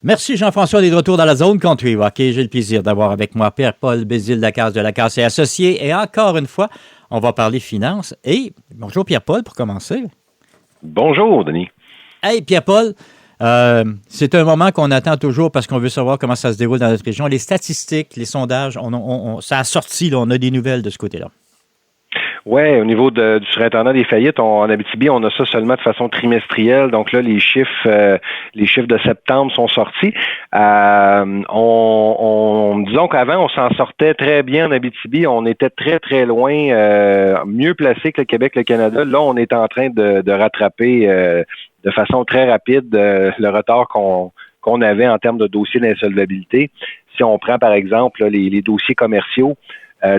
Merci Jean-François d'être de retour dans la zone country. OK, j'ai le plaisir d'avoir avec moi Pierre-Paul Bézile-Lacasse de Lacasse et Associés. Et encore une fois, on va parler finances. Et bonjour Pierre-Paul pour commencer. Bonjour Denis. Hey Pierre-Paul, c'est un moment qu'on attend toujours parce qu'on veut savoir comment ça se déroule dans notre région. Les statistiques, les sondages, ça a sorti, là, on a des nouvelles de ce côté-là. Oui, au niveau du surintendant des faillites, en Abitibi, on a ça seulement de façon trimestrielle. Donc là, les chiffres de septembre sont sortis. Disons qu'avant, on s'en sortait très bien en Abitibi. On était très, très loin, mieux placé que le Québec, le Canada. Là, on est en train de rattraper de façon très rapide le retard qu'on avait en termes de dossiers d'insolvabilité. Si on prend, par exemple, là, les dossiers commerciaux,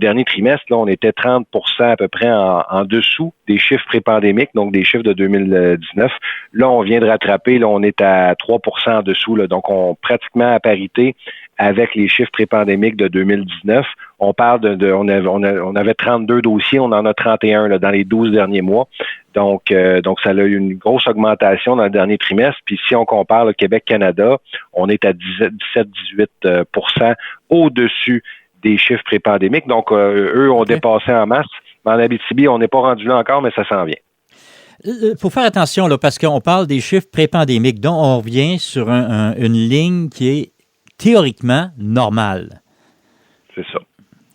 dernier trimestre, là, on était 30 à peu près en dessous des chiffres pré-pandémiques, donc des chiffres de 2019. Là, on vient de rattraper, là, on est à 3 en dessous, là, donc on pratiquement à parité avec les chiffres pré-pandémiques de 2019. On parle on avait 32 dossiers, on en a 31 là, dans les 12 derniers mois. Donc ça a eu une grosse augmentation dans le dernier trimestre. Puis si on compare le Québec-Canada, on est à 17-18 au-dessus des chiffres pré-pandémiques. Donc, eux ont dépassé en masse. Mais en Abitibi, on n'est pas rendu là encore, mais ça s'en vient. Il faut faire attention, là, parce qu'on parle des chiffres pré-pandémiques, dont on revient sur une ligne qui est théoriquement normale. C'est ça.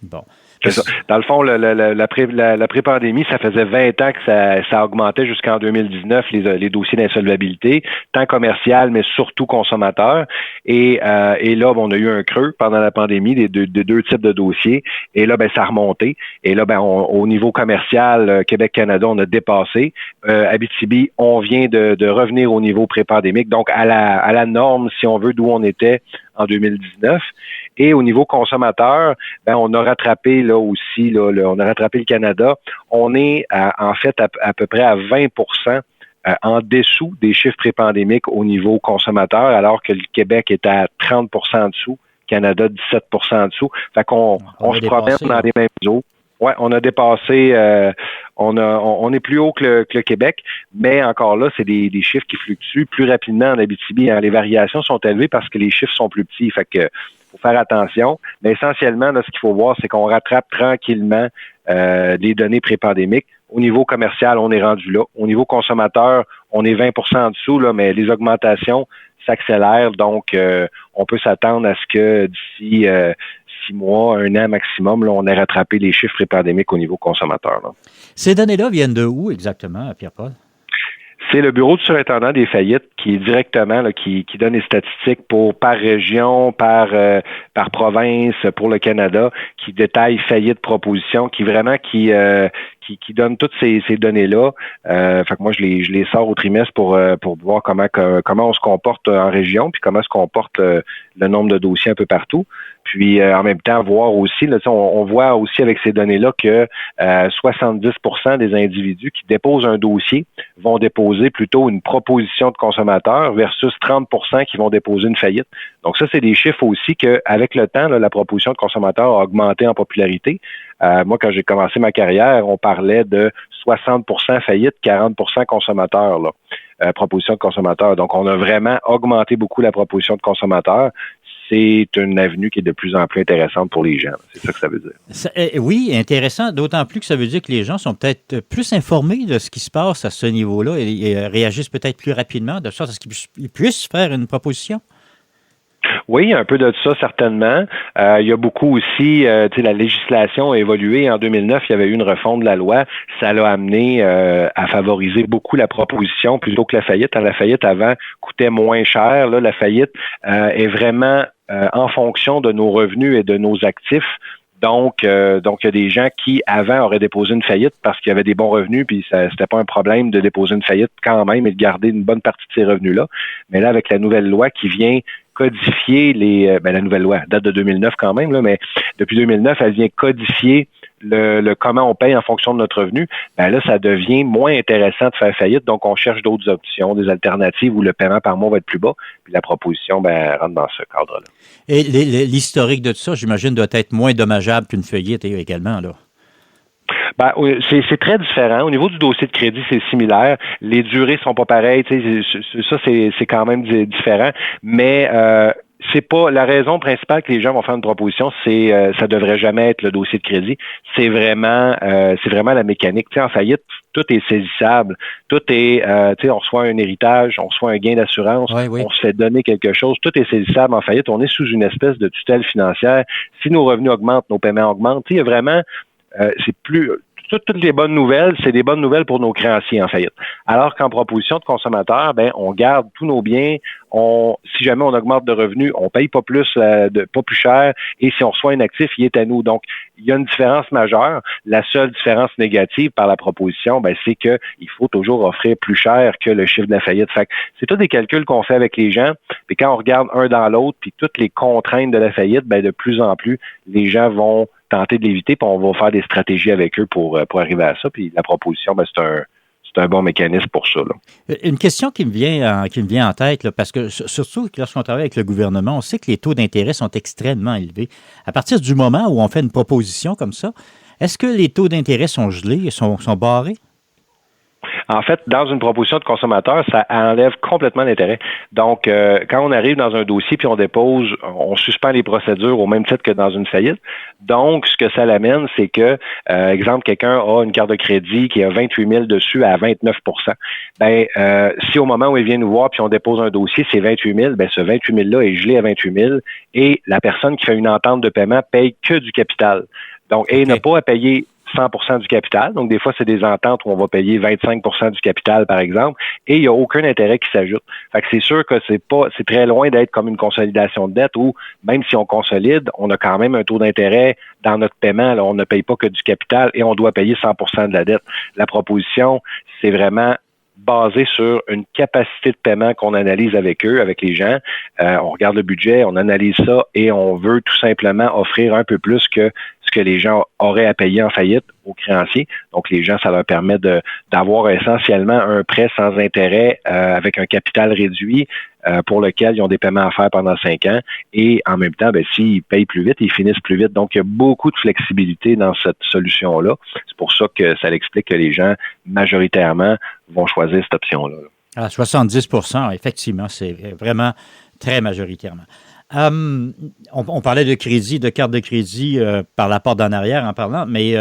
Bon. C'est ça. Dans le fond, la pré-pandémie, ça faisait 20 ans que ça augmentait jusqu'en 2019, les dossiers d'insolvabilité, tant commercial, mais surtout consommateur. Et là, on a eu un creux pendant la pandémie des deux types de dossiers. Et là, ça a remonté. Et là, au niveau commercial, Québec-Canada, on a dépassé. Abitibi, on vient de revenir au niveau pré-pandémique, donc à la norme, si on veut, d'où on était en 2019. Et au niveau consommateur, on a rattrapé là aussi, on a rattrapé le Canada. On est en fait à peu près à 20 en dessous des chiffres pré-pandémiques au niveau consommateur, alors que le Québec est à 30 en dessous, Canada 17 en dessous. Fait qu'on se promène dans les mêmes eaux. Ouais, on a dépassé, on est plus haut que le Québec, mais encore là, c'est des chiffres qui fluctuent plus rapidement en Abitibi. Les variations sont élevées parce que les chiffres sont plus petits. Fait que faut faire attention. Mais essentiellement, là, ce qu'il faut voir, c'est qu'on rattrape tranquillement les données pré-pandémiques. Au niveau commercial, on est rendu là. Au niveau consommateur, on est 20 en dessous, là, mais les augmentations s'accélèrent. Donc, on peut s'attendre à ce que d'ici 6 mois, 1 an maximum, là, on ait rattrapé les chiffres pré-pandémiques au niveau consommateur. Là. Ces données-là viennent de où exactement, Pierre-Paul? C'est le bureau du surintendant des faillites qui est directement là, qui donne les statistiques par région, par province pour le Canada, qui détaille faillite proposition, qui donne toutes ces données-là. Fait que moi, je les sors au trimestre pour voir comment on se comporte en région, puis comment se comporte le nombre de dossiers un peu partout. Puis en même temps, voir aussi, là, on voit aussi avec ces données-là que 70% des individus qui déposent un dossier vont déposer plutôt une proposition de consommateur versus 30% qui vont déposer une faillite. Donc ça, c'est des chiffres aussi qu'avec le temps, là, la proposition de consommateur a augmenté en popularité. Moi, quand j'ai commencé ma carrière, on parlait de 60% faillite, 40% consommateur, là, proposition de consommateur. Donc, on a vraiment augmenté beaucoup la proposition de consommateur. C'est une avenue qui est de plus en plus intéressante pour les gens. C'est ça que ça veut dire. Oui, intéressant, d'autant plus que ça veut dire que les gens sont peut-être plus informés de ce qui se passe à ce niveau-là et réagissent peut-être plus rapidement, de sorte à ce qu'ils puissent faire une proposition. Oui, un peu de ça, certainement. Il y a beaucoup aussi, la législation a évolué. En 2009, il y avait eu une refonte de la loi. Ça l'a amené à favoriser beaucoup la proposition plutôt que la faillite. La faillite, avant, coûtait moins cher. Là, la faillite est vraiment en fonction de nos revenus et de nos actifs. Donc, il y a des gens qui, avant, auraient déposé une faillite parce qu'il y avait des bons revenus, puis c'était pas un problème de déposer une faillite quand même et de garder une bonne partie de ces revenus-là. Mais là, avec la nouvelle loi qui vient codifier la nouvelle loi date de 2009 quand même, là, mais depuis 2009, elle vient codifier le comment on paye en fonction de notre revenu. Là, ça devient moins intéressant de faire faillite, donc on cherche d'autres options, des alternatives où le paiement par mois va être plus bas, puis la proposition rentre dans ce cadre-là. Et l'historique de tout ça, j'imagine, doit être moins dommageable qu'une faillite également, là. C'est très différent. Au niveau du dossier de crédit, c'est similaire. Les durées sont pas pareilles. Ça, c'est quand même différent. Mais c'est pas la raison principale que les gens vont faire une proposition, ça devrait jamais être le dossier de crédit. C'est vraiment la mécanique. En faillite, tout est saisissable. Tout est on reçoit un héritage, on reçoit un gain d'assurance, oui. on se fait donner quelque chose, tout est saisissable en faillite. On est sous une espèce de tutelle financière. Si nos revenus augmentent, nos paiements augmentent. Il y a vraiment c'est plus toutes les bonnes nouvelles, c'est des bonnes nouvelles pour nos créanciers en faillite. Alors qu'en proposition de consommateur, on garde tous nos biens. Si jamais on augmente de revenus, on paye pas plus, pas plus cher. Et si on reçoit un actif, il est à nous. Donc, il y a une différence majeure. La seule différence négative par la proposition, c'est que il faut toujours offrir plus cher que le chiffre de la faillite. Fait que c'est tous des calculs qu'on fait avec les gens. Puis quand on regarde un dans l'autre, puis toutes les contraintes de la faillite, de plus en plus, les gens vont tenter de l'éviter, puis on va faire des stratégies avec eux pour arriver à ça. Puis la proposition, c'est un bon mécanisme pour ça. Là. Une question qui me vient en tête, là, parce que surtout lorsqu'on travaille avec le gouvernement, on sait que les taux d'intérêt sont extrêmement élevés. À partir du moment où on fait une proposition comme ça, est-ce que les taux d'intérêt sont gelés, sont barrés? En fait, dans une proposition de consommateur, ça enlève complètement l'intérêt. Donc, quand on arrive dans un dossier puis on dépose, on suspend les procédures au même titre que dans une faillite. Donc, ce que ça l'amène, c'est que, exemple, quelqu'un a une carte de crédit qui a 28 000 dessus à 29 si au moment où il vient nous voir puis on dépose un dossier, c'est 28 000, ce 28 000-là est gelé à 28 000 et la personne qui fait une entente de paiement paye que du capital. Donc, et n'a pas à payer 100% du capital. Donc, des fois, c'est des ententes où on va payer 25% du capital, par exemple, et il n'y a aucun intérêt qui s'ajoute. Fait que c'est sûr que c'est très loin d'être comme une consolidation de dette où, même si on consolide, on a quand même un taux d'intérêt dans notre paiement. Là, on ne paye pas que du capital et on doit payer 100% de la dette. La proposition, c'est vraiment basé sur une capacité de paiement qu'on analyse avec eux, avec les gens. On regarde le budget, on analyse ça et on veut tout simplement offrir un peu plus que ce que les gens auraient à payer en faillite aux créanciers. Donc, les gens, ça leur permet d'avoir essentiellement un prêt sans intérêt avec un capital réduit pour lequel ils ont des paiements à faire pendant 5 ans. Et en même temps, s'ils payent plus vite, ils finissent plus vite. Donc, il y a beaucoup de flexibilité dans cette solution-là. C'est pour ça que ça explique que les gens, majoritairement, vont choisir cette option-là. À 70%, effectivement, c'est vraiment très majoritairement. On parlait de crédit, de carte de crédit par la porte d'en arrière en parlant, mais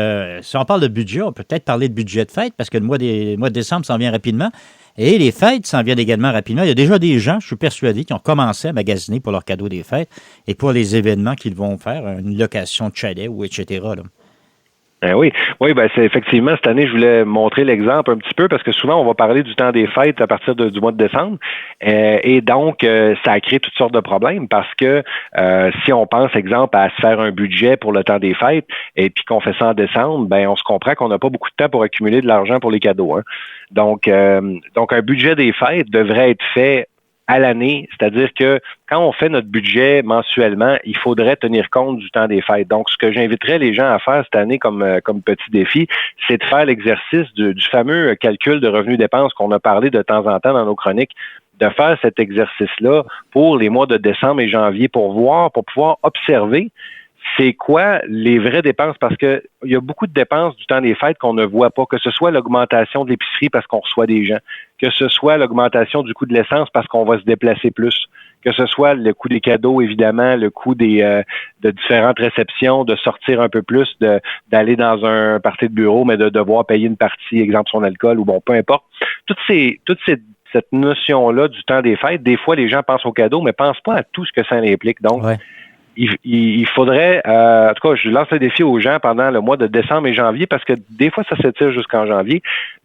si on parle de budget, on peut peut-être parler de budget de fête parce que le mois de décembre s'en vient rapidement et les fêtes s'en viennent également rapidement. Il y a déjà des gens, je suis persuadé, qui ont commencé à magasiner pour leurs cadeaux des fêtes et pour les événements qu'ils vont faire, une location de chalet ou etc. Là. Oui, c'est effectivement, cette année, je voulais montrer l'exemple un petit peu parce que souvent, on va parler du temps des fêtes à partir du mois de décembre. Et donc, ça a créé toutes sortes de problèmes parce que si on pense, exemple, à se faire un budget pour le temps des fêtes et puis qu'on fait ça en décembre, on se comprend qu'on n'a pas beaucoup de temps pour accumuler de l'argent pour les cadeaux. Hein. Donc, un budget des fêtes devrait être fait à l'année, c'est-à-dire que quand on fait notre budget mensuellement, il faudrait tenir compte du temps des fêtes. Donc, ce que j'inviterais les gens à faire cette année comme petit défi, c'est de faire l'exercice du fameux calcul de revenus-dépenses qu'on a parlé de temps en temps dans nos chroniques, de faire cet exercice-là pour les mois de décembre et janvier pour pouvoir observer c'est quoi les vraies dépenses? Parce que il y a beaucoup de dépenses du temps des fêtes qu'on ne voit pas, que ce soit l'augmentation de l'épicerie parce qu'on reçoit des gens, que ce soit l'augmentation du coût de l'essence parce qu'on va se déplacer plus, que ce soit le coût des cadeaux, évidemment, le coût de différentes réceptions, de sortir un peu plus, d'aller dans un party de bureau, mais de devoir payer une partie, exemple son alcool ou peu importe. Cette notion-là du temps des fêtes, des fois, les gens pensent aux cadeaux, mais pensent pas à tout ce que ça implique. Donc, il faudrait, en tout cas, je lance le défi aux gens pendant le mois de décembre et janvier, parce que des fois, ça s'étire jusqu'en janvier,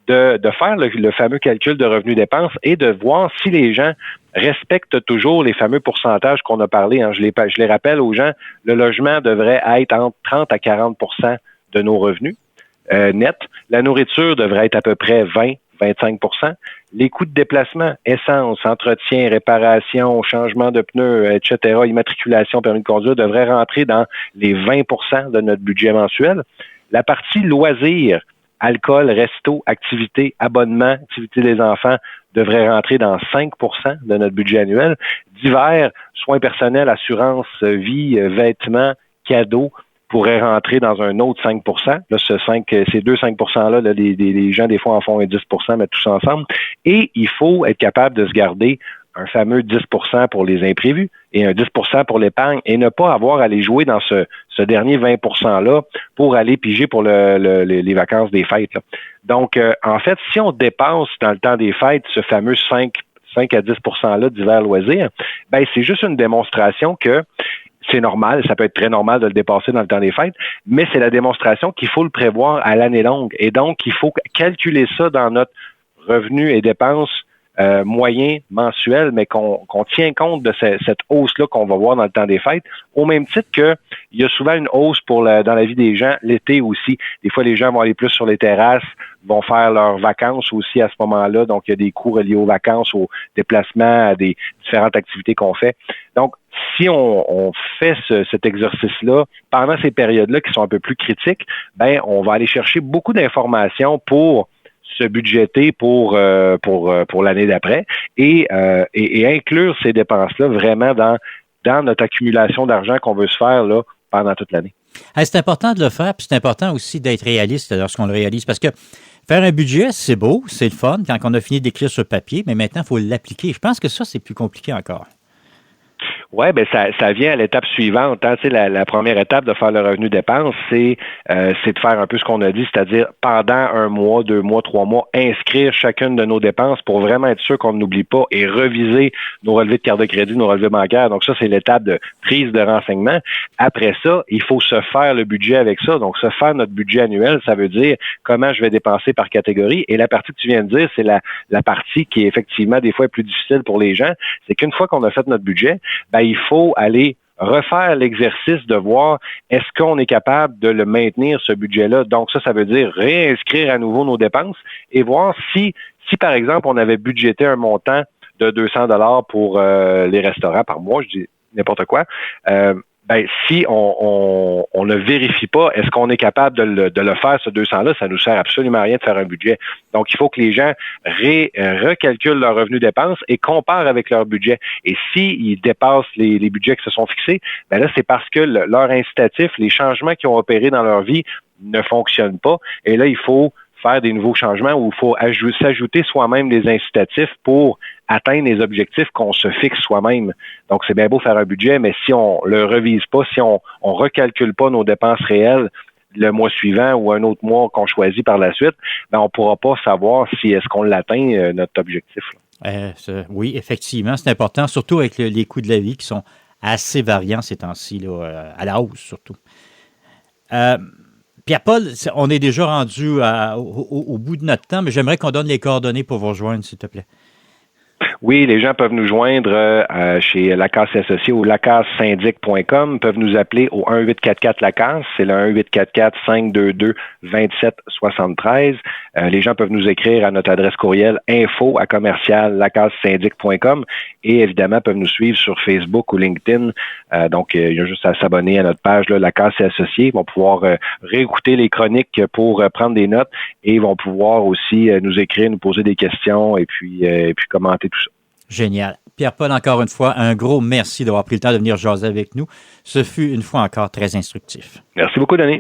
de faire le fameux calcul de revenus-dépenses et de voir si les gens respectent toujours les fameux pourcentages qu'on a parlé. Hein. Je les rappelle aux gens, le logement devrait être entre 30 à 40 % de nos revenus nets. La nourriture devrait être à peu près 20-25 %. Les coûts de déplacement, essence, entretien, réparation, changement de pneus, etc., immatriculation, permis de conduire, devraient rentrer dans les 20 % de notre budget mensuel. La partie loisirs, alcool, resto, activités, abonnement, activités des enfants, devrait rentrer dans 5 % de notre budget annuel. Divers, soins personnels, assurance, vie, vêtements, cadeaux, pourrait rentrer dans un autre 5 Là, ces deux 5 %-là, là, les gens, des fois, en font un 10 mais tous ensemble. Et il faut être capable de se garder un fameux 10 pour les imprévus et un 10 pour l'épargne et ne pas avoir à les jouer dans ce dernier 20 %-là pour aller piger pour les vacances des fêtes. Là. Donc, en fait, si on dépasse dans le temps des fêtes ce fameux 5 à 10 % d'hiver loisirs, ben c'est juste une démonstration que c'est normal, ça peut être très normal de le dépasser dans le temps des fêtes, mais c'est la démonstration qu'il faut le prévoir à l'année longue. Et donc, il faut calculer ça dans notre revenu et dépenses moyen mensuel, mais qu'on tient compte de cette hausse-là qu'on va voir dans le temps des fêtes, au même titre que il y a souvent une hausse dans la vie des gens l'été aussi. Des fois, les gens vont aller plus sur les terrasses, vont faire leurs vacances aussi à ce moment-là. Donc, il y a des coûts reliés aux vacances, aux déplacements, à des différentes activités qu'on fait. Donc, si on fait cet exercice-là pendant ces périodes-là qui sont un peu plus critiques, ben on va aller chercher beaucoup d'informations pour se budgéter pour l'année d'après et inclure ces dépenses-là vraiment dans notre accumulation d'argent qu'on veut se faire là pendant toute l'année. Hey, c'est important de le faire, puis c'est important aussi d'être réaliste lorsqu'on le réalise, parce que faire un budget, c'est beau, c'est le fun quand on a fini d'écrire sur papier, mais maintenant, il faut l'appliquer. Je pense que ça, c'est plus compliqué encore. Oui, ben ça vient à l'étape suivante. Hein. Tu sais, la première étape de faire le revenu dépense, c'est de faire un peu ce qu'on a dit, c'est-à-dire pendant 1 mois, 2 mois, 3 mois, inscrire chacune de nos dépenses pour vraiment être sûr qu'on n'oublie pas et reviser nos relevés de carte de crédit, nos relevés bancaires. Donc ça, c'est l'étape de prise de renseignement. Après ça, il faut se faire le budget avec ça. Donc se faire notre budget annuel, ça veut dire comment je vais dépenser par catégorie. Et la partie que tu viens de dire, c'est la partie qui est effectivement des fois plus difficile pour les gens. C'est qu'une fois qu'on a fait notre budget, ben il faut aller refaire l'exercice de voir est-ce qu'on est capable de le maintenir, ce budget-là. Donc ça veut dire réinscrire à nouveau nos dépenses et voir si par exemple, on avait budgété un montant de 200 $ pour les restaurants par mois, je dis n'importe quoi, si on ne vérifie pas, est-ce qu'on est capable de le faire, ce 200-là, ça nous sert absolument à rien de faire un budget. Donc, il faut que les gens recalculent leurs revenus dépenses et comparent avec leur budget. Et s'ils dépassent les budgets qui se sont fixés, ben là, c'est parce que leur incitatif, les changements qu'ils ont opérés dans leur vie ne fonctionnent pas. Et là, il faut faire des nouveaux changements où il faut s'ajouter soi-même des incitatifs pour atteindre les objectifs qu'on se fixe soi-même. Donc, c'est bien beau faire un budget, mais si on le revise pas, si on recalcule pas nos dépenses réelles le mois suivant ou un autre mois qu'on choisit par la suite, ben on pourra pas savoir si est-ce qu'on l'atteint, notre objectif. Oui, effectivement, c'est important, surtout avec les coûts de la vie qui sont assez variants ces temps-ci, là, à la hausse surtout. Pierre-Paul, on est déjà rendu au bout de notre temps, mais j'aimerais qu'on donne les coordonnées pour vous rejoindre, s'il te plaît. Oui, les gens peuvent nous joindre chez Lacasse et Associés ou lacassesyndic.com, peuvent nous appeler au 1-844-LACASSE, c'est le 1-844-522-2773. Les gens peuvent nous écrire à notre adresse courriel info@lacassesyndic.com et évidemment peuvent nous suivre sur Facebook ou LinkedIn. Donc, il y a juste à s'abonner à notre page là, Lacasse et Associés. Ils vont pouvoir réécouter les chroniques pour prendre des notes et ils vont pouvoir aussi nous écrire, nous poser des questions et puis commenter tout ça. Génial. Pierre-Paul, encore une fois, un gros merci d'avoir pris le temps de venir jaser avec nous. Ce fut une fois encore très instructif. Merci beaucoup, Denis.